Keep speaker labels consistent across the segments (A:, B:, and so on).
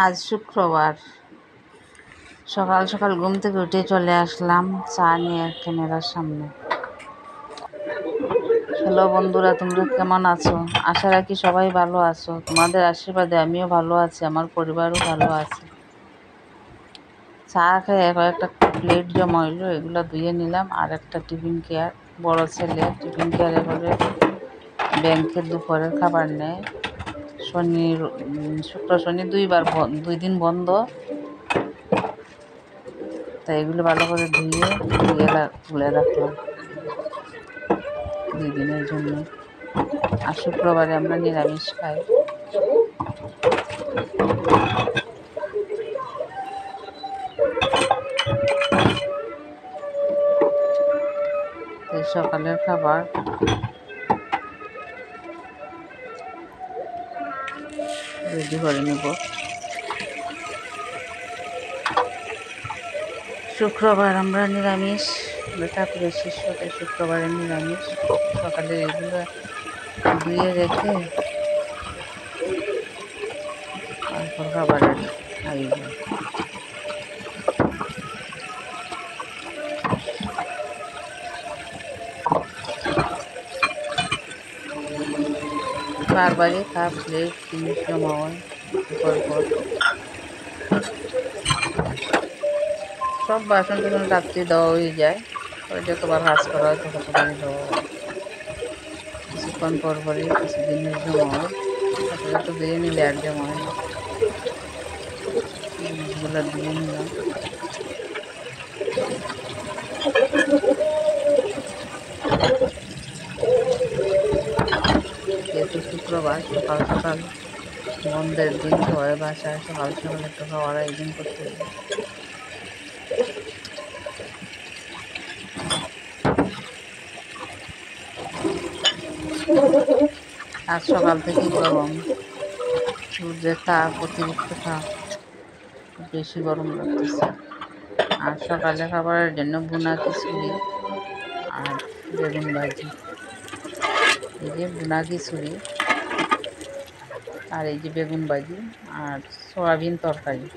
A: আজ শুক্রবার সকাল সকাল ঘুম থেকে উঠে চলে আসলাম চা নিয়ে ক্যামেরার সামনে। হ্যালো বন্ধুরা, তোমরা কেমন আছো? আশা রাখি সবাই ভালো আছো। তোমাদের আশীর্বাদে আমিও ভালো আছি, আমার পরিবারও ভালো আছে। চা খেয়ে কয়েকটা প্লেট জমা হইলো, এগুলো ধুয়ে নিলাম। আর একটা টিফিন কেয়ার, বড় ছেলে টিফিন কেয়ারে করে ব্যাংকের দুপুরের খাবার নেয়। শুক্র শনি 2 দিন বন্ধ, তাই এগুলো ভালো করে ধুয়ে তুলে রাখলাম 2 দিনের জন্য। আর শুক্রবারে আমরা নিরামিষ খাই। তাই সকালের খাবার রেডি করে নেব। শুক্রবার আমরা নিরামিষ, ঠাকুরের শিষ্য, তাই শুক্রবারে নিরামিষ। সকালে এগুলো ধুয়ে রেখে তারপর খাবারের আয়োজন। বারবারই কাপ প্লেট জিনিস জমা হয় পর সব বাসন টাসন রাত্রি দেওয়া হয়ে যায়। পরে যতবার কাজ করা হয় ততবারই দেওয়া হয়। কিছুক্ষণ পরই কিছু জিনিস জমা হয়, সাথে সাথে দিয়ে নিলে আর জমা হয় না। জিনিসগুলো দিয়ে নিলাম। যেহেতু শুক্রবার সকাল সকাল বন্ধের দিন, সবাই বাসায় সকাল সকাল একটু খাওয়ার আয়োজন করতে হবে। আজ সকাল থেকে গরম, সূর্যের তাপ, অতিরিক্ত তাপ, বেশি গরম লাগতেছে। আর সকালে খাবারের জন্য ভুনা খিচুড়ি আর বেগুন ভাজি। এই যে ভুনা খিচুড়ি আর এই যে বেগুন ভাজি আর সয়াবিন তরকারি।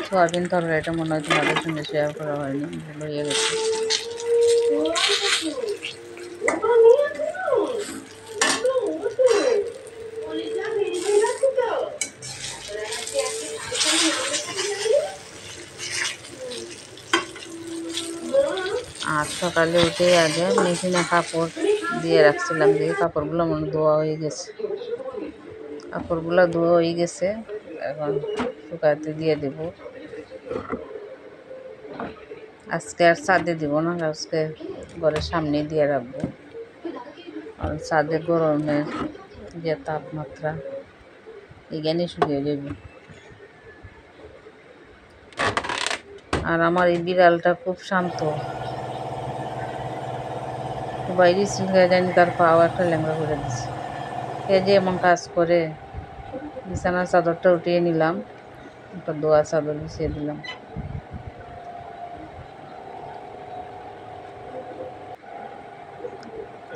A: সয়াবিন তরকারিটা মনে হয় তোমাদের সঙ্গে শেয়ার করা হয়নি, ভুল হয়ে গেছে। আর সকালে উঠে আগে মেশিনে কাপড় দিয়ে রাখছিলাম, দিয়ে কাপড়গুলো মনে ধোয়া হয়ে গেছে। এখন শুকাতে দিয়ে দেব। আজকে আর ছাদে দিব না, আজকে ঘরের সামনে দিয়ে রাখবো। আর ছাদে গরমের যে তাপমাত্রা, এখানে শুকিয়ে যাবে। আর আমার এই বিড়ালটা খুব শান্ত, বাইরে সিলগায় জানি তার পাও একটা ল্যাংড়া করে দিচ্ছে। এ যে এমন কাজ করে। বিছানার চাদরটা উঠিয়ে নিলাম, একটা দোয়া চাদর বিছিয়ে দিলাম।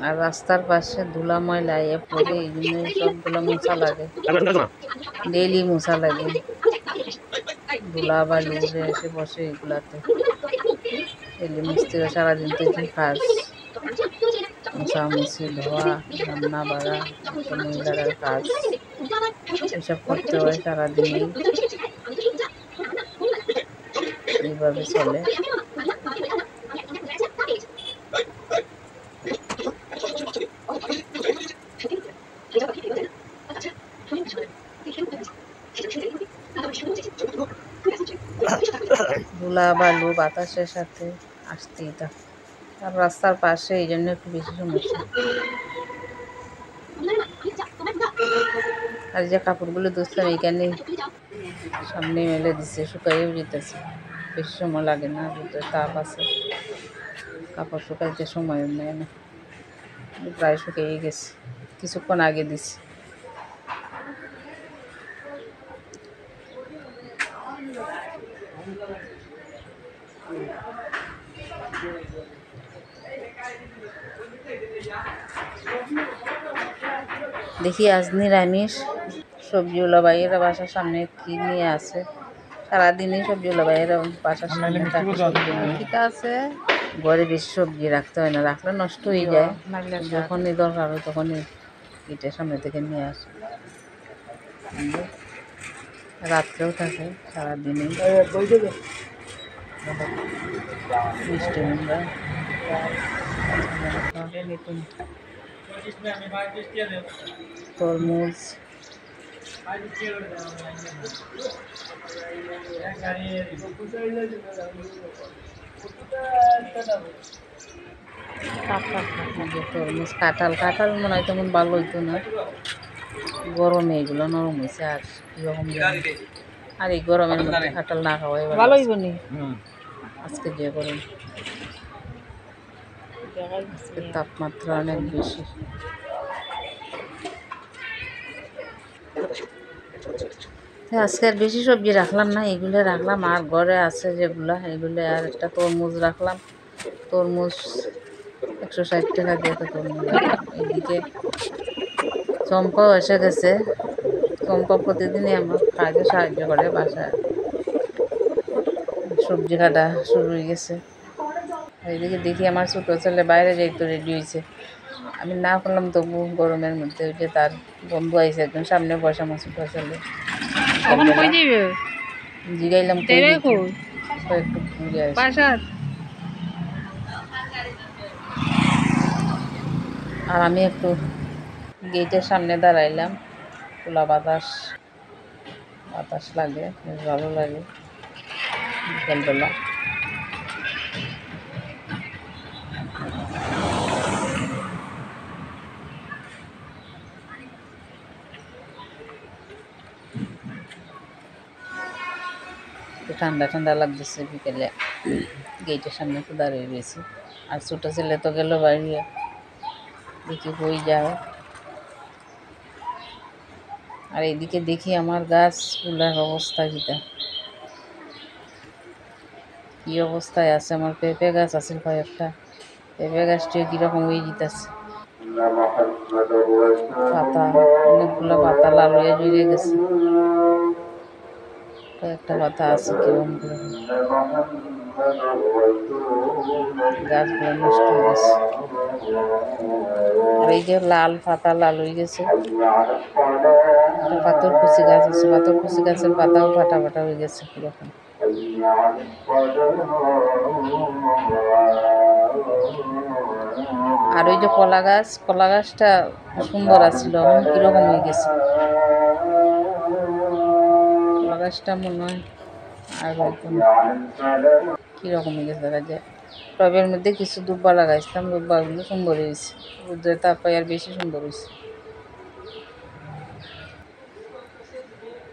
A: আর রাস্তার পাশে ধুলা ময়লা পড়ে, এই জন্য সবগুলো মোছা লাগে, ডেইলি মোছা লাগে। ধুলা বালি উড়ে এসে বসে এগুলাতে, ডেইলি মুছতে হয়। সারাদিন তো কি কাজ, মোছামুছি, ধোয়া, রান্না বাড়া, একটা মহিলার কাজ, এসব করতে হয় সারাদিনেই। এইভাবে চলে। ধুলা বালু বাতাসের সাথে আসতেই থাকে। আর রাস্তার পাশে, এই জন্য একটু বেশি সমস্যা। আর যে কাপড়গুলো ধুচ্ছিলাম এখানে সামনে মেলে দিচ্ছে, শুকাইও যেতেছে, বেশি সময় লাগে না, ভিতরে তাপ আছে, কাপড় শুকাইতে সময় নেয় না। প্রায় শুকিয়ে গেছে, কিছুক্ষণ আগে দিছি। দেখি আজ নিরামিষ। সবজিওয়ালা ভাইয়েরা বাসার সামনে কি নিয়ে আসে, সারাদিনই সবজিওয়ালা ভাইয়েরা বাসার সামনে থাকে সবজি নিয়ে। ঠিক আছে, ঘরে বেশি সবজি রাখতে হয় না, রাখলে নষ্ট হয়ে যায়। যখনই দরকার হয় তখনই গেটের সামনে থেকে নিয়ে আসে। রাত্রেও থাকে, সারাদিনই মিষ্টি কুমড়া, তরমুজ, তরমুজ, কাঁঠাল মনে হয় তেমন ভালো হইতো না, গরমে এগুলো নরম হয়েছে। আর কিরকম আর এই গরমের মধ্যে কাঁঠাল না খাওয়াই ভালো হইব নি। আজকে যে গরম, আজকে তাপমাত্রা অনেক বেশি। আজকে আর বেশি সবজি রাখলাম না, এগুলো রাখলাম। আর ঘরে আছে যেগুলা এগুলো, আর একটা তরমুজ রাখলাম। তরমুজ 160 টাকা দিয়ে তো তরমুজ রাখলাম। এদিকে চম্পাও এসে গেছে। চম্পা প্রতিদিনই আমার কাজে সাহায্য করে, বাসায় সবজি কাটা শুরু হয়ে গেছে। এইদিকে দেখি আমার ছোটো ছেলে বাইরে যাইতো, রেডি হয়েছে। আমি না করলাম তবু গরমের মধ্যে। ওই যে তার বন্ধু আইছে একজন, সামনে বসে আমার ছোটো ছেলে। জিগাইলাম একটু ঘুরে আসি। আর আমি একটু গেটের সামনে দাঁড়াইলাম, খোলা বাতাস লাগে, বেশ ভালো লাগে বিকালবেলা। একটু ঠান্ডা ঠান্ডা লাগতেছে বিকেলে, গেটের সামনে একটু দাঁড়িয়ে রয়েছি। আর ছোটো ছেলে তো গেল বাইরে, দেখি হয়ে যায়। আর এইদিকে দেখি আমার গাছগুলার অবস্থা কি অবস্থায় আছে। আমার পেঁপে গাছ আছে কয়েকটা, পেঁপে গাছটিও কীরকম হয়ে যেতেছে। পাতা, অনেকগুলো পাতা লাল হয়ে জড়িয়ে গেছে, কয়েকটা পাতা আছে কিরকম করে, গাছগুলো নষ্ট হয়ে গেছে। আর এই যে লাল পাতা লাল হয়ে গেছে। একটা পাথরকুচি গাছ আছে, পাথরকুচি গাছের পাতাও ফাটা ফাটা হয়ে গেছে কিরকম। আর ওই যে কলা গাছটা সুন্দর আছিল, এখন কিরকম হয়ে গেছে। কলা গাছটা মনে হয় আর হয়তো কিরকম হয়ে গেছে দেখা যায়। টবের মধ্যে কিছু দুব্বা লাগাইছিলাম, দুব্বাগুলো সুন্দর হয়েছে, রোদ্রের তাপায় আর বেশি সুন্দর হয়েছে।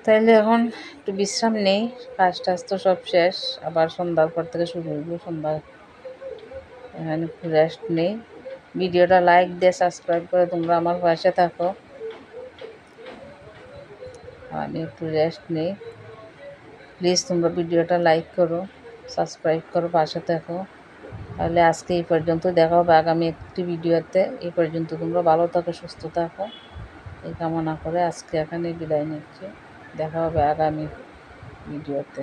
A: তাইলে এখন একটু বিশ্রাম নেই, কাজ টাজ তো সব শেষ, আবার সন্ধ্যার পর থেকে শুরু হইব। সন্ধ্যা এখানে একটু রেস্ট নেই। ভিডিওটা লাইক দিয়ে সাবস্ক্রাইব করে তোমরা আমার পাশে থাকো। আমি একটু রেস্ট নেই, প্লিজ তোমরা ভিডিওটা লাইক করো, সাবস্ক্রাইব করো, পাশে থাকো। তাহলে আজকে এই পর্যন্ত, দেখা হবে আগামী একটি ভিডিওতে। এই পর্যন্ত তোমরা ভালো থাকো, সুস্থ থাকো, এই কামনা করে আজকে এখানে বিদায় নিচ্ছি। দেখা হবে আগামী ভিডিওতে।